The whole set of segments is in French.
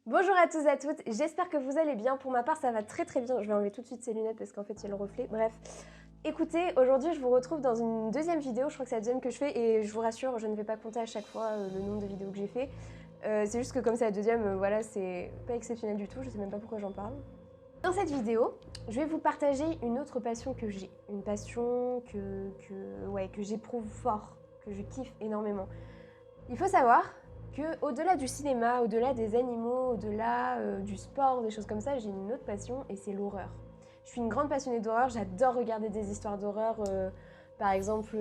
Bonjour à tous et à toutes, j'espère que vous allez bien. Pour ma part, ça va très très bien. Je vais enlever tout de suite ces lunettes parce qu'en fait, il y a le reflet. Bref. Écoutez, aujourd'hui, je vous retrouve dans une deuxième vidéo. Je crois que c'est la deuxième que je fais et je vous rassure, je ne vais pas compter à chaque fois le nombre de vidéos que j'ai fait. C'est juste que comme c'est la deuxième, voilà, c'est pas exceptionnel du tout. Je sais même pas pourquoi j'en parle. Dans cette vidéo, je vais vous partager une autre passion que j'ai. Une passion que j'éprouve fort, que je kiffe énormément. Il faut savoir que au-delà du cinéma, au-delà des animaux, au-delà du sport, des choses comme ça, j'ai une autre passion et c'est l'horreur. Je suis une grande passionnée d'horreur, j'adore regarder des histoires d'horreur. Par exemple,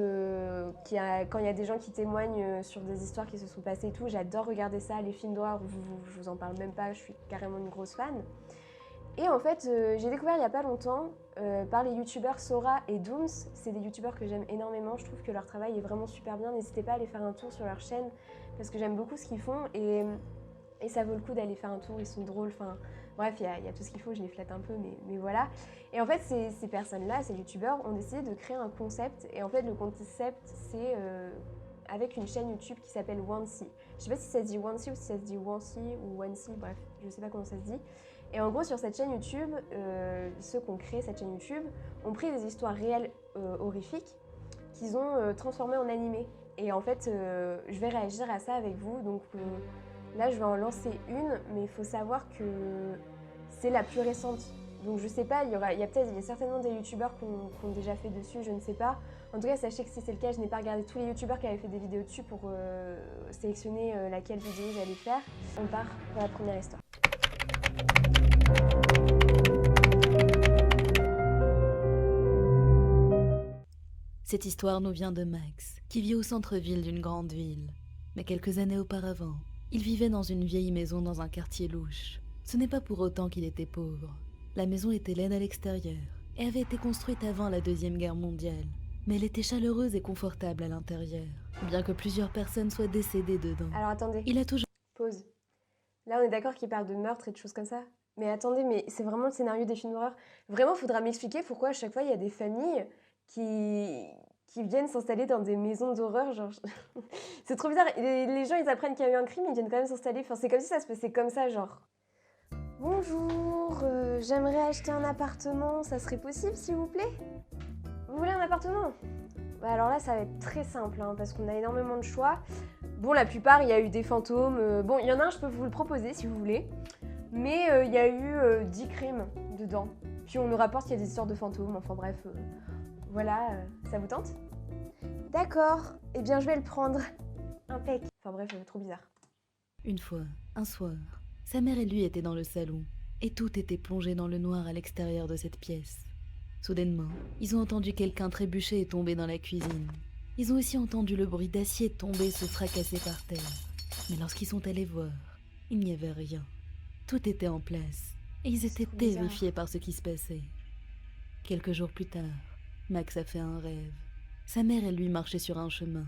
quand il y a des gens qui témoignent sur des histoires qui se sont passées et tout, j'adore regarder ça. Les films d'horreur, je vous en parle même pas, je suis carrément une grosse fan. Et en fait, j'ai découvert il n'y a pas longtemps par les youtubeurs Sora et Dooms. C'est des youtubeurs que j'aime énormément. Je trouve que leur travail est vraiment super bien. N'hésitez pas à aller faire un tour sur leur chaîne parce que j'aime beaucoup ce qu'ils font et ça vaut le coup d'aller faire un tour. Ils sont drôles. Enfin, bref, il y a tout ce qu'il faut. Je les flatte un peu, mais voilà. Et en fait, ces personnes-là, ces youtubeurs, ont décidé de créer un concept. Et en fait, le concept, c'est avec une chaîne YouTube qui s'appelle Wancy. Je sais pas si ça se dit Wancy ou si ça se dit Wancy ou Wancy. Bref, je sais pas comment ça se dit. Et en gros, sur cette chaîne YouTube, ceux qui ont créé cette chaîne YouTube ont pris des histoires réelles horrifiques qu'ils ont transformées en animé. Et en fait, je vais réagir à ça avec vous. Donc là, je vais en lancer une, mais il faut savoir que c'est la plus récente. Donc je sais pas, il y a certainement des youtubeurs qui ont déjà fait dessus, je ne sais pas. En tout cas, sachez que si c'est le cas, je n'ai pas regardé tous les youtubeurs qui avaient fait des vidéos dessus pour sélectionner laquelle vidéo j'allais faire. On part pour la première histoire. Cette histoire nous vient de Max, qui vit au centre-ville d'une grande ville. Mais quelques années auparavant, il vivait dans une vieille maison dans un quartier louche. Ce n'est pas pour autant qu'il était pauvre. La maison était laide à l'extérieur et avait été construite avant la Deuxième Guerre mondiale. Mais elle était chaleureuse et confortable à l'intérieur, bien que plusieurs personnes soient décédées dedans. Alors attendez, Il a toujours... pause. Là, on est d'accord qu'il parle de meurtre et de choses comme ça. Mais attendez, mais c'est vraiment le scénario des films d'horreur. Vraiment, il faudra m'expliquer pourquoi à chaque fois il y a des familles qui, qui viennent s'installer dans des maisons d'horreur. Genre, c'est trop bizarre. Les gens, ils apprennent qu'il y a eu un crime, ils viennent quand même s'installer. Enfin, c'est comme si ça se passait comme ça, genre. Bonjour, j'aimerais acheter un appartement. Ça serait possible, s'il vous plaît? Vous voulez un appartement? Bah alors là, ça va être très simple, hein, parce qu'on a énormément de choix. Bon, la plupart, il y a eu des fantômes. Bon, il y en a un, je peux vous le proposer si vous voulez. Mais il y a eu 10 crimes dedans. Puis on nous rapporte qu'il y a des histoires de fantômes. Enfin bref, voilà, ça vous tente? D'accord, eh bien je vais le prendre. Impec. Enfin bref, trop bizarre. Une fois, un soir, sa mère et lui étaient dans le salon, et tout était plongé dans le noir à l'extérieur de cette pièce. Soudainement, ils ont entendu quelqu'un trébucher et tomber dans la cuisine. Ils ont aussi entendu le bruit d'acier tomber et se fracasser par terre. Mais lorsqu'ils sont allés voir, il n'y avait rien. Tout était en place, et ils étaient Trop bizarre. terrifiés par ce qui se passait. Quelques jours plus tard, Max a fait un rêve. Sa mère et lui marchaient sur un chemin,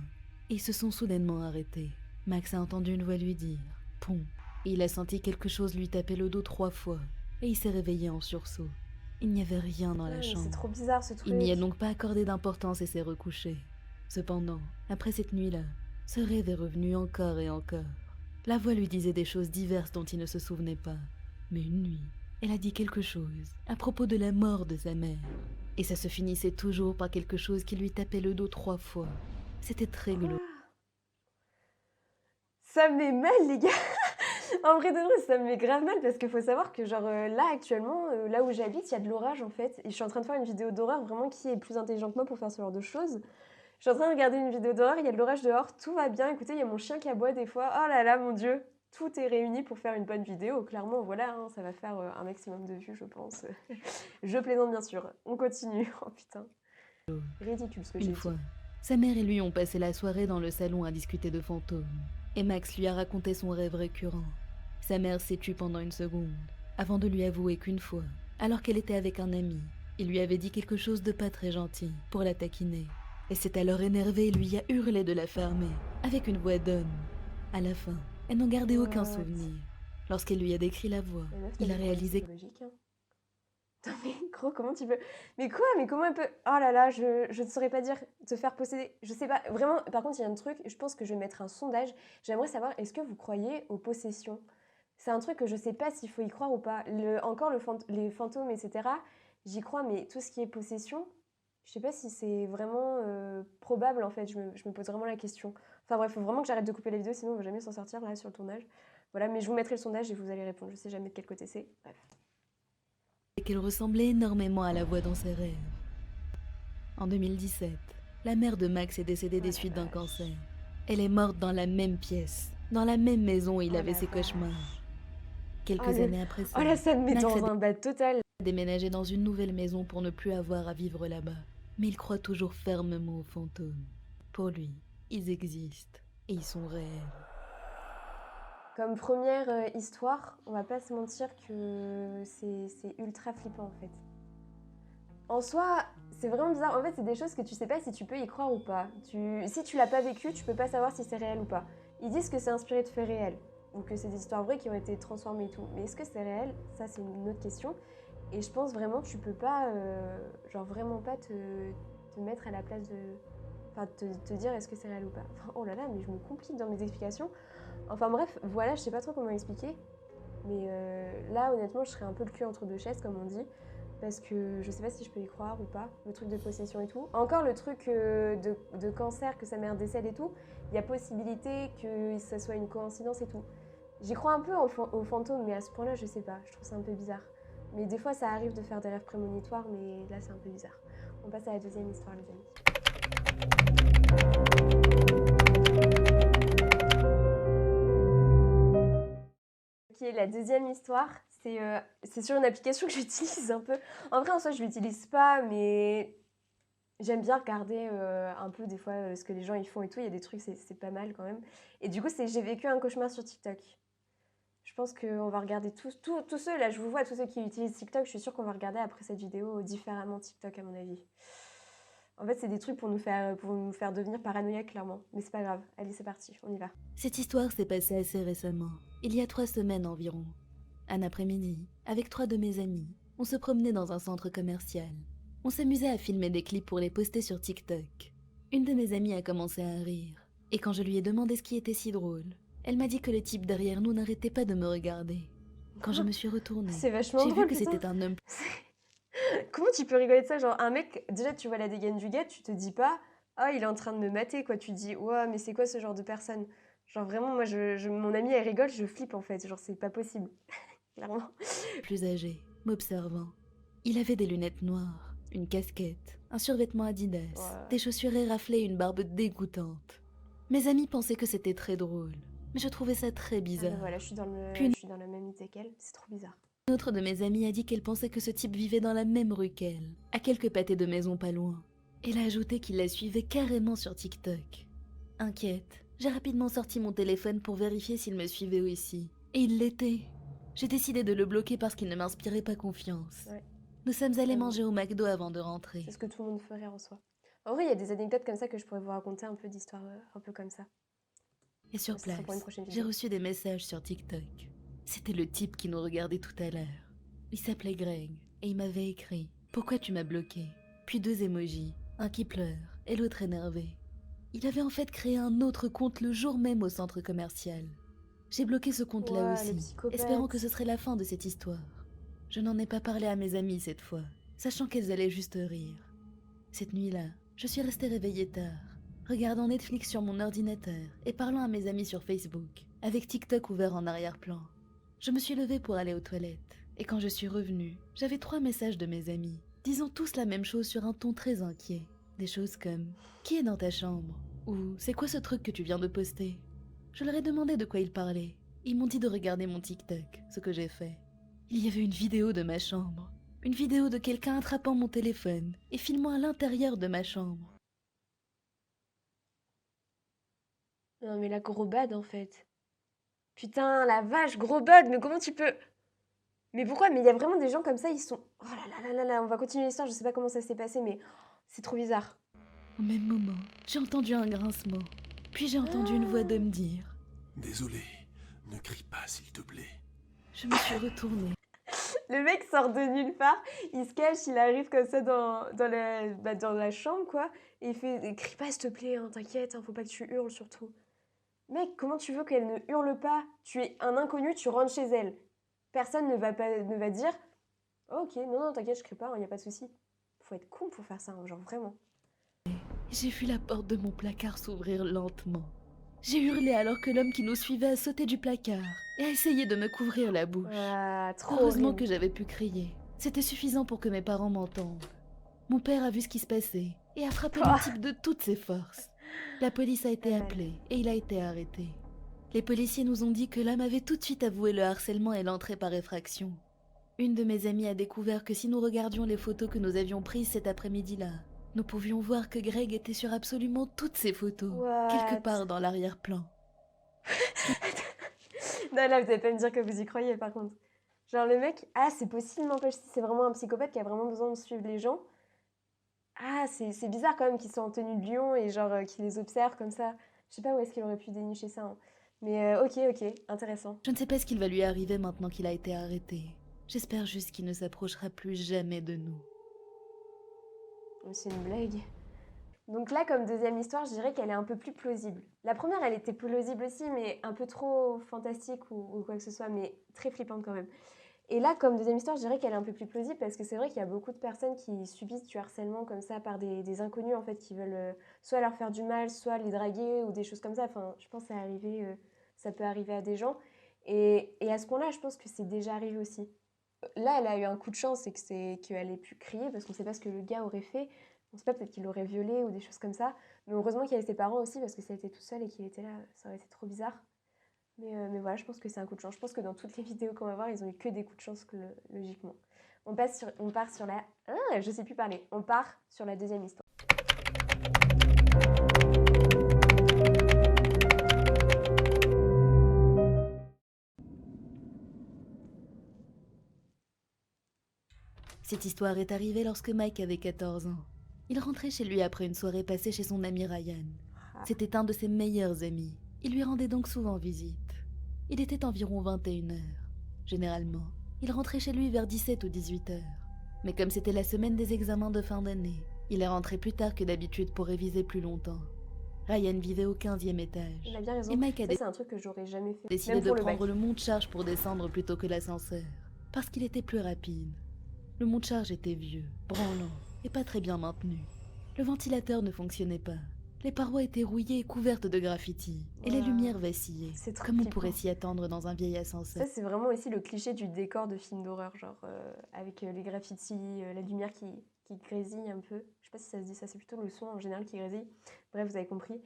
et ils se sont soudainement arrêtés. Max a entendu une voix lui dire « Pont », et il a senti quelque chose lui taper le dos 3 fois, et il s'est réveillé en sursaut. Il n'y avait rien dans la Ouais, mais c'est chambre. trop bizarre ce truc. Il n'y a donc pas accordé d'importance et s'est recouché. Cependant, après cette nuit-là, ce rêve est revenu encore et encore. La voix lui disait des choses diverses dont il ne se souvenait pas. Mais une nuit, elle a dit quelque chose à propos de la mort de sa mère. Et ça se finissait toujours par quelque chose qui lui tapait le dos 3 fois. C'était très Quoi? glauque. Ça me met mal, les gars. En vrai de vrai, ça me met grave mal parce qu'il faut savoir que genre là actuellement, là où j'habite, il y a de l'orage en fait. Et je suis en train de faire une vidéo d'horreur, vraiment qui est plus intelligent que moi pour faire ce genre de choses. Je suis en train de regarder une vidéo d'horreur, il y a de l'orage dehors, tout va bien. Écoutez, il y a mon chien qui aboie des fois. Oh là là, mon Dieu, tout est réuni pour faire une bonne vidéo. Clairement, voilà, hein, ça va faire un maximum de vues, je pense. Je plaisante bien sûr. On continue. Oh putain, ridicule ce que j'ai Une dit. fois, sa mère et lui ont passé la soirée dans le salon à discuter de fantômes. Et Max lui a raconté son rêve récurrent. Sa mère s'est tue pendant une seconde, avant de lui avouer qu'une fois, alors qu'elle était avec un ami, il lui avait dit quelque chose de pas très gentil pour la taquiner. Et s'est alors énervée et lui a hurlé de la fermer, avec une voix d'homme. À la fin, elle n'en gardait aucun What? souvenir. Lorsqu'elle lui a décrit la voix, La meuf, t'as il a des problèmes réalisé psychologiques, hein. Attends, mais gros, comment tu peux... Mais quoi? Mais comment elle peut... Oh là là, je ne saurais pas dire te faire posséder. Je sais pas. Vraiment, par contre, il y a un truc, je pense que je vais mettre un sondage. J'aimerais savoir, est-ce que vous croyez aux possessions? c'est un truc que je sais pas s'il faut y croire ou pas. Les fantômes, etc., j'y crois, mais tout ce qui est possession, je sais pas si c'est vraiment probable en fait. Je me pose vraiment la question. Enfin bref, faut vraiment que j'arrête de couper la vidéo, sinon on va jamais s'en sortir là sur le tournage. Voilà, mais je vous mettrai le sondage et vous allez répondre. Je sais jamais de quel côté c'est. Bref. Et qu'elle ressemblait énormément à la voix dans ses rêves. En 2017, la mère de Max est décédée Oh des la suites d'un vache. cancer. Elle est morte dans la même pièce, dans la même maison où il Oh avait la ses cauchemars. vache. Oh, Quelques années après ça, oh là, ça me met Max a dans un bad total. déménagé dans une nouvelle maison pour ne plus avoir à vivre là-bas. Mais il croit toujours fermement aux fantômes. Pour lui, ils existent et ils sont réels. Comme première histoire, on va pas se mentir que c'est ultra flippant en fait. En soi, c'est vraiment bizarre. En fait, c'est des choses que tu sais pas si tu peux y croire ou pas. Si tu l'as pas vécu, tu peux pas savoir si c'est réel ou pas. Ils disent que c'est inspiré de faits réels, ou que c'est des histoires vraies qui ont été transformées et tout. Mais est-ce que c'est réel? Ça, c'est une autre question. Et je pense vraiment que tu peux pas, genre vraiment pas te mettre à la place de... Enfin, te dire est-ce que c'est réel ou pas. Enfin, oh là là, mais je me complique dans mes explications. Enfin bref, voilà, je sais pas trop comment expliquer. Mais là, honnêtement, je serais un peu le cul entre deux chaises, comme on dit. Parce que je sais pas si je peux y croire ou pas, le truc de possession et tout. Encore le truc de cancer, que sa mère décède et tout, il y a possibilité que ça soit une coïncidence et tout. J'y crois un peu aux fantômes, mais à ce point-là, je sais pas, je trouve ça un peu bizarre. Mais des fois, ça arrive de faire des rêves prémonitoires, mais là, c'est un peu bizarre. On passe à la deuxième histoire, les amis. Ok, la deuxième histoire, c'est sur une application que j'utilise un peu. En vrai, en soi, je l'utilise pas, mais j'aime bien regarder un peu des fois ce que les gens y font et tout. Il y a des trucs, c'est pas mal quand même. Et du coup, c'est J'ai vécu un cauchemar sur TikTok. Je pense qu'on va regarder tous ceux, là, je vous vois, tous ceux qui utilisent TikTok, je suis sûre qu'on va regarder après cette vidéo différemment TikTok, à mon avis. En fait, c'est des trucs pour nous faire devenir paranoïaques, clairement. Mais c'est pas grave. Allez, c'est parti, on y va. Cette histoire s'est passée assez récemment, il y a 3 semaines environ. Un après-midi, avec 3 de mes amis, on se promenait dans un centre commercial. On s'amusait à filmer des clips pour les poster sur TikTok. Une de mes amies a commencé à rire, et quand je lui ai demandé ce qui était si drôle, elle m'a dit que le type derrière nous n'arrêtait pas de me regarder. Quand je me suis retournée, C'est vachement j'ai vu drôle, que putain. c'était un homme. Comment tu peux rigoler de ça? Genre, un mec, déjà, tu vois la dégaine du gars, tu te dis pas, oh, il est en train de me mater, quoi. Tu te dis, ouais, mais c'est quoi ce genre de personne? Genre, vraiment, moi, mon amie, elle rigole, je flippe, en fait. Genre, c'est pas possible. Clairement. Plus âgé, m'observant. Il avait des lunettes noires, une casquette, un survêtement Adidas, Ouais. des chaussures éraflées et une barbe dégoûtante. Mes amis pensaient que c'était très drôle, mais je trouvais ça très Ah bizarre. bah voilà, Puis je suis dans la même idée qu'elle. C'est trop bizarre. une autre de mes amies a dit qu'elle pensait que ce type vivait dans la même rue qu'elle, à quelques pâtés de maison pas loin. Elle a ajouté qu'il la suivait carrément sur TikTok. Inquiète, j'ai rapidement sorti mon téléphone pour vérifier s'il me suivait aussi. Et il l'était. J'ai décidé de le bloquer parce qu'il ne m'inspirait pas confiance. Ouais. Nous sommes allés J'avoue. manger au McDo avant de rentrer. C'est ce que tout le monde ferait en soi. En vrai, il y a des anecdotes comme ça que je pourrais vous raconter un peu d'histoires un peu comme ça. Et sur Mais ce sera place, pour une prochaine j'ai vidéo. reçu des messages sur TikTok. C'était le type qui nous regardait tout à l'heure. Il s'appelait Greg et il m'avait écrit « Pourquoi tu m'as bloqué ?» Puis 2 emojis, un qui pleure et l'autre énervé. Il avait en fait créé un autre compte le jour même au centre commercial. J'ai bloqué ce compte-là Ouais, le aussi, psychopathe. espérant que ce serait la fin de cette histoire. Je n'en ai pas parlé à mes amies cette fois, sachant qu'elles allaient juste rire. Cette nuit-là, je suis restée réveillée tard, regardant Netflix sur mon ordinateur et parlant à mes amis sur Facebook, avec TikTok ouvert en arrière-plan. Je me suis levée pour aller aux toilettes, et quand je suis revenue, j'avais 3 messages de mes amis, disant tous la même chose sur un ton très inquiet. Des choses comme « Qui est dans ta chambre ?» ou « C'est quoi ce truc que tu viens de poster ?» Je leur ai demandé de quoi ils parlaient. Ils m'ont dit de regarder mon TikTok, ce que j'ai fait. Il y avait une vidéo de ma chambre. Une vidéo de quelqu'un attrapant mon téléphone et filmant à l'intérieur de ma chambre. Non, mais la gros bad, en fait. Putain, la vache, gros bad, mais comment tu peux... Mais pourquoi? Mais il y a vraiment des gens comme ça, ils sont... Oh là là là là là, on va continuer l'histoire, je sais pas comment ça s'est passé, mais c'est trop bizarre. Au même moment, j'ai entendu un grincement. Puis j'ai entendu une voix d'homme dire Désolé, ne crie pas s'il te plaît. Je me suis retournée. Le mec sort de nulle part, il se cache, il arrive comme ça dans la chambre, quoi, et il fait « Crie pas, s'il te plaît, hein, t'inquiète, hein, faut pas que tu hurles, surtout. » Mec, comment tu veux qu'elle ne hurle pas? Tu es un inconnu, tu rentres chez elle. Personne ne va dire oh, ok, non, t'inquiète, je crie pas, y a pas de souci. Faut être con pour faire ça, hein, genre vraiment. J'ai vu la porte de mon placard s'ouvrir lentement. J'ai hurlé alors que l'homme qui nous suivait a sauté du placard et a essayé de me couvrir la bouche. Ah, trop Heureusement horrible. que j'avais pu crier. C'était suffisant pour que mes parents m'entendent. Mon père a vu ce qui se passait et a frappé le type de toutes ses forces. La police a été appelée et il a été arrêté. Les policiers nous ont dit que l'homme avait tout de suite avoué le harcèlement et l'entrée par effraction. Une de mes amies a découvert que si nous regardions les photos que nous avions prises cet après-midi-là, nous pouvions voir que Greg était sur absolument toutes ces photos, quelque part dans l'arrière-plan. Non, là, vous allez pas me dire que vous y croyez, par contre. Genre, le mec, ah, c'est possible, n'empêche, si c'est vraiment un psychopathe qui a vraiment besoin de suivre les gens. Ah, c'est bizarre quand même qu'il soit en tenue de lion et genre qu'il les observe comme ça. Je sais pas où est-ce qu'il aurait pu dénicher ça. Hein. Mais ok, intéressant. Je ne sais pas ce qu'il va lui arriver maintenant qu'il a été arrêté. J'espère juste qu'il ne s'approchera plus jamais de nous. C'est une blague. Donc là, comme deuxième histoire, je dirais qu'elle est un peu plus plausible. La première, elle était plausible aussi, mais un peu trop fantastique ou quoi que ce soit, mais très flippante quand même. Et là, comme deuxième histoire, je dirais qu'elle est un peu plus plausible parce que c'est vrai qu'il y a beaucoup de personnes qui subissent du harcèlement comme ça par des inconnus en fait qui veulent soit leur faire du mal, soit les draguer ou des choses comme ça. Enfin, je pense que ça peut arriver à des gens. Et à ce point-là, je pense que c'est déjà arrivé aussi. Là, elle a eu un coup de chance, c'est qu'elle ait pu crier parce qu'on ne sait pas ce que le gars aurait fait. On ne sait pas, peut-être qu'il l'aurait violée ou des choses comme ça. Mais heureusement qu'il y avait ses parents aussi parce que ça a été tout seul et qu'il était là, ça aurait été trop bizarre. Mais voilà, je pense que c'est un coup de chance. Je pense que dans toutes les vidéos qu'on va voir, ils ont eu que des coups de chance, logiquement. On part sur la... Ah, je sais plus parler. On part sur la deuxième histoire. Cette histoire est arrivée lorsque Mike avait 14 ans. Il rentrait chez lui après une soirée passée chez son ami Ryan. C'était un de ses meilleurs amis. Il lui rendait donc souvent visite. Il était environ 21h. Généralement, il rentrait chez lui vers 17 ou 18h. Mais comme c'était la semaine des examens de fin d'année, il est rentré plus tard que d'habitude pour réviser plus longtemps. Ryan vivait au 15e étage. Il a bien raison. Et Mike a c'est un truc que j'aurais jamais fait. décidé de prendre le monte-charge pour descendre plutôt que l'ascenseur, parce qu'il était plus rapide. Le monte-charge était vieux, branlant et pas très bien maintenu. Le ventilateur ne fonctionnait pas. Les parois étaient rouillées et couvertes de graffitis, et les lumières vacillaient, comme on pourrait s'y attendre dans un vieil ascenseur. Ça, c'est vraiment aussi le cliché du décor de film d'horreur, genre avec les graffitis, la lumière qui grésille un peu. Je sais pas si ça se dit ça, c'est plutôt le son en général qui grésille. Bref, vous avez compris.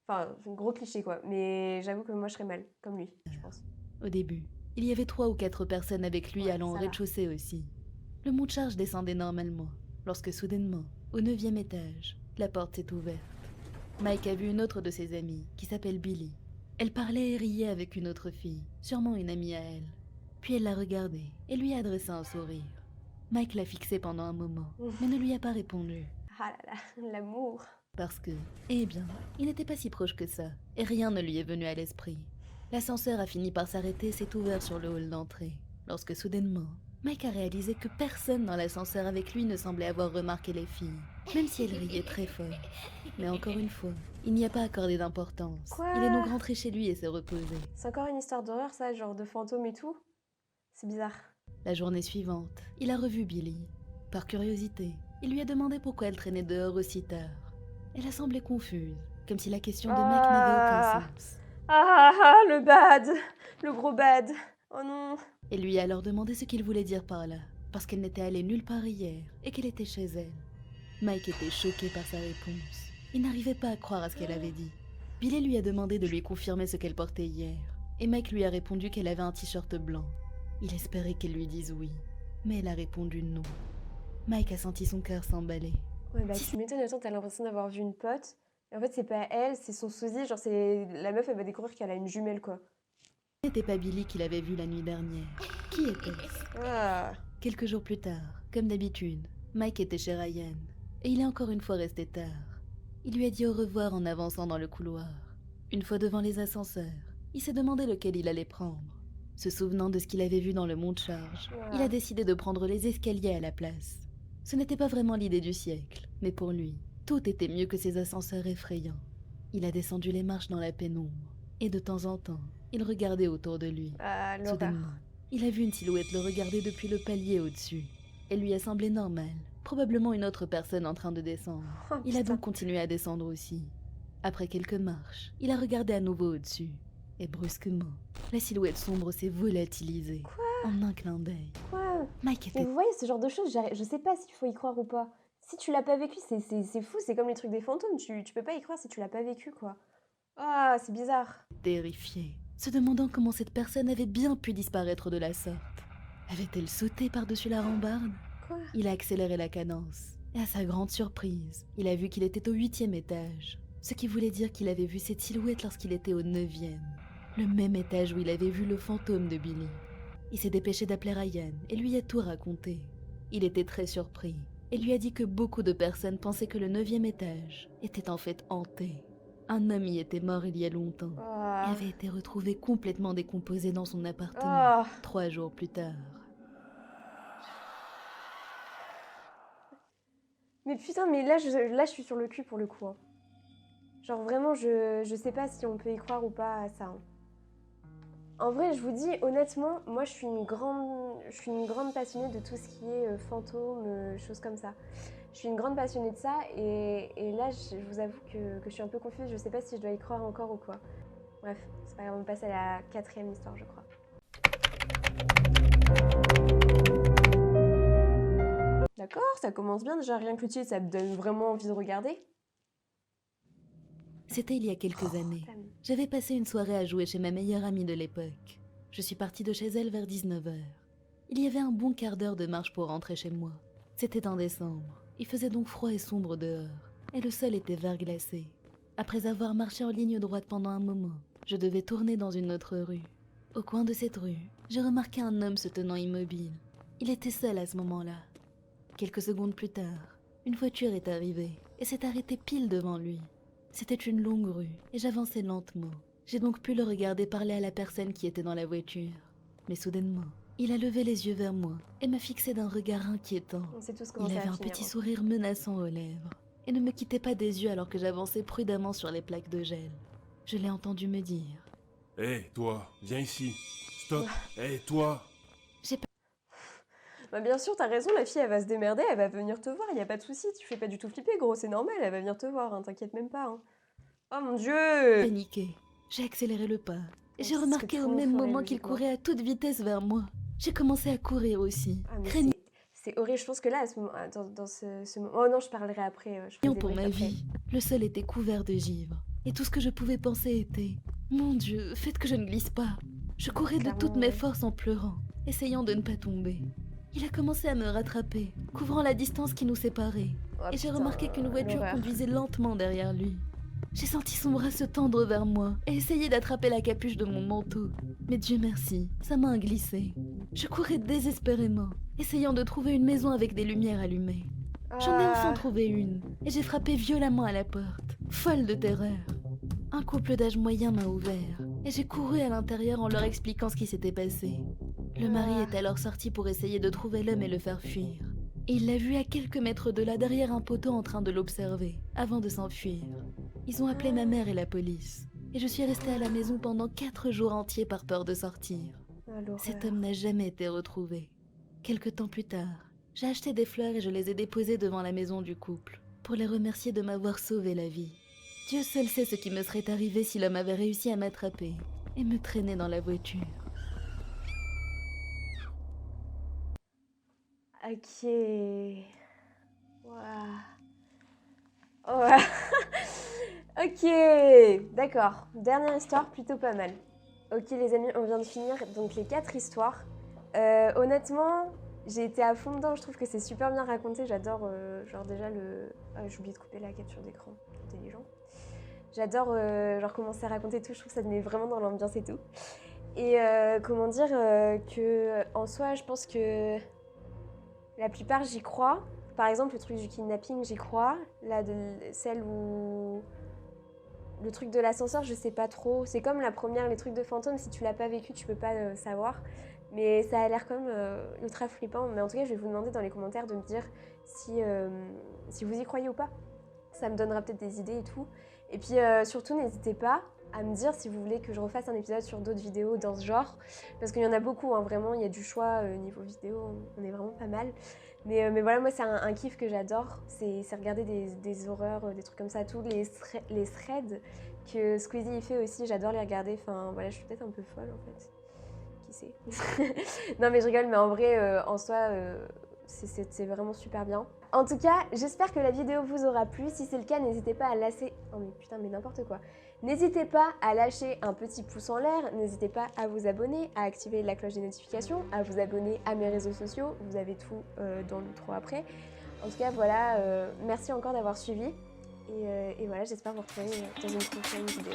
Enfin, un gros cliché quoi, mais j'avoue que moi je serais mal, comme lui, je pense. Au début, il y avait 3 ou 4 personnes avec lui allant au rez-de-chaussée aussi. Le monte-charge descendait normalement, lorsque soudainement, au 9e étage, la porte s'est ouverte. Mike a vu une autre de ses amies, qui s'appelle Billy. Elle parlait et riait avec une autre fille, sûrement une amie à elle. Puis elle l'a regardée et lui a adressé un sourire. Mike l'a fixée pendant un moment, mais ne lui a pas répondu. Ah là là, l'amour. Parce que, eh bien, il n'était pas si proche que ça, et rien ne lui est venu à l'esprit. L'ascenseur a fini par s'arrêter et s'est ouvert sur le hall d'entrée, lorsque soudainement, Mike a réalisé que personne dans l'ascenseur avec lui ne semblait avoir remarqué les filles, même si elles riaient très fort. Mais encore une fois, il n'y a pas accordé d'importance. Il est donc rentré chez lui et s'est reposé. C'est encore une histoire d'horreur ça, genre de fantômes et tout? C'est bizarre. La journée suivante, il a revu Billy. Par curiosité, il lui a demandé pourquoi elle traînait dehors aussi tard. Elle a semblé confuse, comme si la question de Mike n'avait aucun sens. Le bad! Le gros bad! Oh non! Et lui a alors demandé ce qu'il voulait dire par là, parce qu'elle n'était allée nulle part hier et qu'elle était chez elle. Mike était choqué par sa réponse. Il n'arrivait pas à croire à ce qu'elle avait dit. Billy lui a demandé de lui confirmer ce qu'elle portait hier, et Mike lui a répondu qu'elle avait un t-shirt blanc. Il espérait qu'elle lui dise oui, mais elle a répondu non. Mike a senti son cœur s'emballer. Ouais bah tu m'étonnes, attends, t'as l'impression d'avoir vu une pote, et en fait c'est pas elle, c'est son sosie, genre c'est... La meuf elle va découvrir qu'elle a une jumelle quoi. Ce n'était pas Billy qui l'avait vue la nuit dernière. Qui était-ce? Quelques jours plus tard, comme d'habitude, Mike était chez Ryan, et il est encore une fois resté tard. Il lui a dit au revoir en avançant dans le couloir. Une fois devant les ascenseurs, il s'est demandé lequel il allait prendre. Se souvenant de ce qu'il avait vu dans le monte-charge, il a décidé de prendre les escaliers à la place. Ce n'était pas vraiment l'idée du siècle, mais pour lui, tout était mieux que ces ascenseurs effrayants. Il a descendu les marches dans la pénombre, Et de temps en temps, il regardait autour de lui. Ah, l'horreur. Soudainement, il a vu une silhouette le regarder depuis le palier au-dessus. Elle lui a semblé normale, probablement une autre personne en train de descendre. Oh, Il a putain. donc continué à descendre aussi. Après quelques marches, il a regardé à nouveau au-dessus. Et brusquement, la silhouette sombre s'est volatilisée. En un clin d'œil. Quoi? Mike Mais était... vous voyez ce genre de choses, je sais pas s'il faut y croire ou pas. Si tu l'as pas vécu, c'est fou, c'est comme les trucs des fantômes, tu peux pas y croire si tu l'as pas vécu, quoi. Ah, c'est bizarre. terrifié, se demandant comment cette personne avait bien pu disparaître de la sorte. Avait-elle sauté par-dessus la rambarde? Quoi? Il a accéléré la cadence, et à sa grande surprise, il a vu qu'il était au 8e étage, ce qui voulait dire qu'il avait vu cette silhouette lorsqu'il était au 9e, le même étage où il avait vu le fantôme de Billy. Il s'est dépêché d'appeler Ryan et lui a tout raconté. Il était très surpris, et lui a dit que beaucoup de personnes pensaient que le 9e étage était en fait hanté. Un homme y était mort il y a longtemps, et Ah. avait été retrouvé complètement décomposé dans son appartement, Ah. 3 jours plus tard. Mais putain, mais là je suis sur le cul pour le coup, hein. Genre vraiment, je sais pas si on peut y croire ou pas à ça, hein. En vrai, je vous dis honnêtement, moi je suis une grande passionnée de tout ce qui est fantômes, choses comme ça. Je suis une grande passionnée de ça et là je vous avoue que je suis un peu confuse, je sais pas si je dois y croire encore ou quoi. Bref, c'est pas grave, on passe à la 4e histoire je crois. D'accord, ça commence bien déjà, rien que le titre, ça me donne vraiment envie de regarder. C'était il y a quelques années. Putain. J'avais passé une soirée à jouer chez ma meilleure amie de l'époque. Je suis partie de chez elle vers 19h. Il y avait un bon quart d'heure de marche pour rentrer chez moi. C'était en décembre. Il faisait donc froid et sombre dehors, et le sol était verglacé. Après avoir marché en ligne droite pendant un moment, je devais tourner dans une autre rue. Au coin de cette rue, j'ai remarqué un homme se tenant immobile. Il était seul à ce moment-là. Quelques secondes plus tard, une voiture est arrivée et s'est arrêtée pile devant lui. C'était une longue rue et j'avançais lentement. J'ai donc pu le regarder parler à la personne qui était dans la voiture. Mais soudainement, il a levé les yeux vers moi et m'a fixé d'un regard inquiétant. On sait tous comment Il ça avait va un finir, petit hein. sourire menaçant aux lèvres et ne me quittait pas des yeux alors que j'avançais prudemment sur les plaques de gel. Je l'ai entendu me dire Hé, toi, viens ici. Stop. Hé, toi. Bah bien sûr, t'as raison, la fille elle va se démerder, elle va venir te voir, y a pas de souci, tu fais pas du tout flipper gros, c'est normal, elle va venir te voir, hein, t'inquiète même pas. Hein. Oh mon dieu! paniqué. J'ai accéléré le pas et Mais j'ai c'est ce que remarqué tout au le monde même ferait, moment qu'il logiquement. courait à toute vitesse vers moi. J'ai commencé à courir aussi, Ah mais craignant c'est horrible, je pense que là, à ce moment, dans ce moment... Oh non, je parlerai après, je ferai des pour briefs ma après. vie. Le sol était couvert de givre et tout ce que je pouvais penser était « Mon Dieu, faites que je ne glisse pas !» Je courais de Clairement, toutes mes ouais. forces en pleurant, essayant de ne pas tomber. Il a commencé à me rattraper, couvrant la distance qui nous séparait. Oh, Et j'ai putain, remarqué qu'une voiture l'horreur. conduisait lentement derrière lui. J'ai senti son bras se tendre vers moi et essayer d'attraper la capuche de mon manteau. Mais Dieu merci, sa main glissait. Je courais désespérément, essayant de trouver une maison avec des lumières allumées. J'en ai enfin Ah, trouvé une, et j'ai frappé violemment à la porte, folle de terreur. Un couple d'âge moyen m'a ouvert, et j'ai couru à l'intérieur en leur expliquant ce qui s'était passé. Le mari est alors sorti pour essayer de trouver l'homme et le faire fuir. Et il l'a vu à quelques mètres de là derrière un poteau en train de l'observer, avant de s'enfuir. Ils ont appelé ma mère et la police, et je suis restée à la maison pendant 4 jours entiers par peur de sortir. ah, l'horreur. Cet homme n'a jamais été retrouvé. Quelque temps plus tard, j'ai acheté des fleurs et je les ai déposées devant la maison du couple, pour les remercier de m'avoir sauvé la vie. Dieu seul sait ce qui me serait arrivé si l'homme avait réussi à m'attraper et me traîner dans la voiture. Ok. Ouah. Ouah. Ok, d'accord. Dernière histoire, plutôt pas mal. Ok les amis, on vient de finir donc les 4 histoires. Honnêtement, j'ai été à fond dedans, je trouve que c'est super bien raconté, j'adore genre déjà le... Ah, j'ai oublié de couper la capture d'écran, intelligent. J'adore genre commencer à raconter tout, je trouve que ça te met vraiment dans l'ambiance et tout. Et comment dire que en soi, je pense que la plupart j'y crois. Par exemple, le truc du kidnapping, j'y crois. Là, celle où... Le truc de l'ascenseur, je sais pas trop. C'est comme la première, les trucs de fantômes, si tu l'as pas vécu, tu peux pas savoir. Mais ça a l'air quand même ultra flippant. Mais en tout cas, je vais vous demander dans les commentaires de me dire si vous y croyez ou pas. Ça me donnera peut-être des idées et tout. Et puis surtout, n'hésitez pas à me dire si vous voulez que je refasse un épisode sur d'autres vidéos dans ce genre, parce qu'il y en a beaucoup, hein, vraiment, il y a du choix niveau vidéo, on est vraiment pas mal. Mais voilà, moi c'est un kiff que j'adore, c'est regarder des horreurs, des trucs comme ça, tous les threads que Squeezie il fait aussi, j'adore les regarder, enfin voilà, je suis peut-être un peu folle en fait, qui sait. Non mais je rigole, mais en vrai, en soi, c'est vraiment super bien. En tout cas, j'espère que la vidéo vous aura plu, si c'est le cas, n'hésitez pas à lâcher... Oh mais putain, mais n'importe quoi. N'hésitez pas à lâcher un petit pouce en l'air, n'hésitez pas à vous abonner, à activer la cloche des notifications, à vous abonner à mes réseaux sociaux, vous avez tout dans l'outro après. En tout cas, voilà, merci encore d'avoir suivi, et voilà, j'espère vous retrouver dans une prochaine vidéo.